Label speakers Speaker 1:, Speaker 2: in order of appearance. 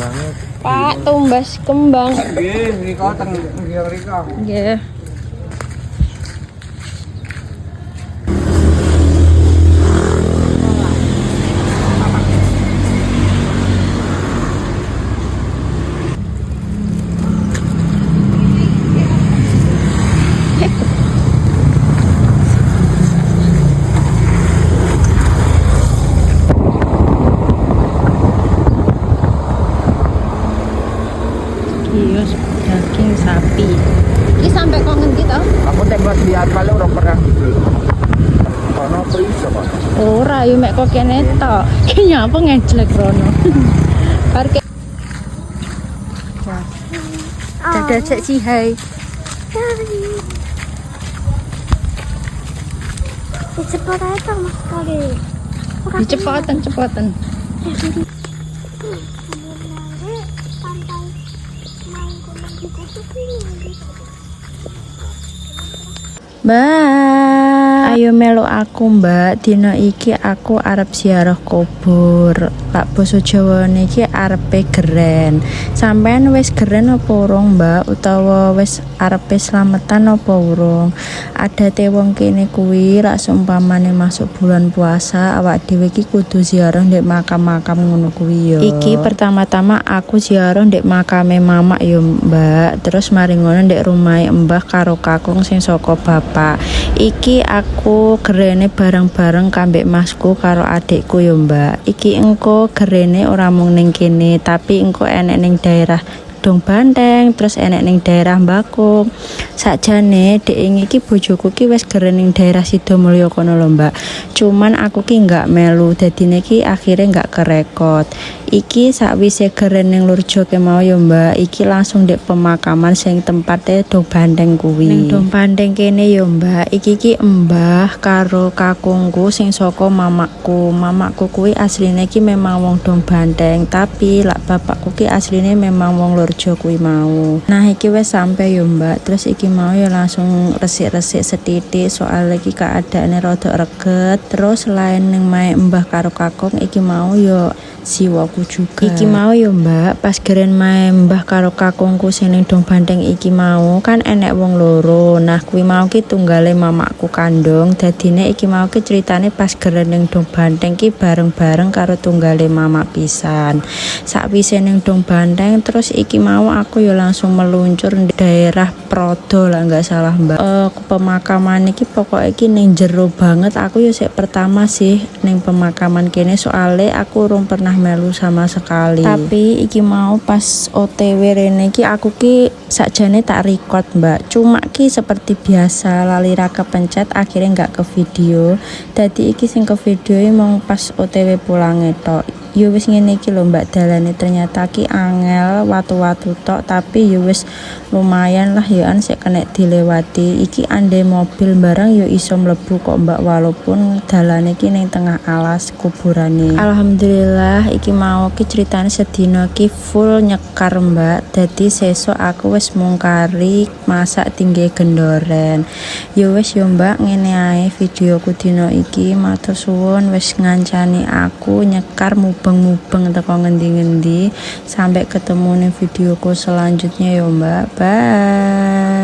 Speaker 1: banget.
Speaker 2: Pak, tumbas kembang.
Speaker 1: Nggih, mriko teng mriko.
Speaker 2: Nggih. Kios daging sapi. Ini sampai kok ngendi toh?
Speaker 1: Aku tembak lihat kalau orang pernah gitu. Ono priso, Pak.
Speaker 2: Ora, yo mek kok kene tok. Kayaknya apa ngejlek rono. Parke. Dadah Cek Cihai.
Speaker 3: Cepat aja mas kali.
Speaker 2: Cepetan. Mbak, ayo melu aku Mbak. Dino iki aku arep ziarah kubur. Lak basa Jawane iki arepe geren. Sampean wis geren apa urung Mbak? Utawa wis arepe slametan apa urung? Adate wong kene kuwi lak seumpamane masuk bulan puasa awak dhewe iki kudu ziarah ndek makam-makam ngono kuwi ya. Iki pertama-tama aku ziarah ndek makame mamak ya Mbak. Terus mari ngono ndek rumahe Mbah karo kakung sing saka bapak. Iki aku gerene bareng-bareng kambek masku karo adikku ya Mbak. Iki engko gerene ora mung ning kene tapi engko enek ning daerah Dong Banteng, terus enek ning daerah Mbakung. Sakjane dek iki bojoku ki wis geren ning daerah Sidomulyo kono lho Mbak. Cuman aku ki enggak melu, dadine ki akhire enggak kerekot. Iki sakwise geren ning Lurjo ke mau ya Mbak, iki langsung dek pemakaman sing tempate Dong Banteng kuwi. Ning Dong Banteng kene ya Mbak, iki ki Mbah karo kakungku sing saka mamakku. Mamakku kuwi asline ki memang wong Dong Banteng, tapi lak bapakku ki asline memang wong Lurjo kuwi mau. Nah iki wis sampe yo Mbak, terus iki mau ya langsung resik-resik setitik soal iki keadaane rada reget. Terus selain ning mae Mbah karo kakung iki mau yo siwaku juga. Iki mau yo Mbak, pas geren mae Mbah karo kakungku sing ning Dong Banteng iki mau kan enek wong loro. Nah kuwi mau ki tunggale mamakku kandung. Dadine iki mau ki ceritane pas geren ning Dong Banteng ki bareng-bareng karo tunggale mamak pisan. Sakwise ning Dong Banteng terus iki mau aku ya langsung meluncur di daerah Prodo lah nggak salah Mbak. Pemakaman iki pokoknya iki ning jero banget. Aku ya sik pertama sih ning pemakaman kene soale aku urung pernah melu sama sekali. Tapi iki mau pas OTW rene iki aku ki sakjane tak record Mbak. Cuma ki seperti biasa lali ra kepencet akhirnya nggak ke video. Dadi iki sing ke video mau pas OTW pulang tok. Yo wis ngene iki lho Mbak dalane ternyata ki angel watu-watu tok tapi yo wis lumayan lah ya sik kena dilewati. Iki ande mobil barang yo iso mlebu kok Mbak walaupun dalane ki ning tengah alas kuburane. Alhamdulillah iki mau ki ceritane sedina ki full nyekar Mbak. Dadi sesuk aku wis mungkari masak tinggi gendoren. Yo wis yo Mbak ngene ae videoku dina iki. Matur suwun wis ngancani aku nyekar mubeng-mubeng teko ngendi-ngendi. Sampai ketemu nih videoku selanjutnya ya Mbak. Bye.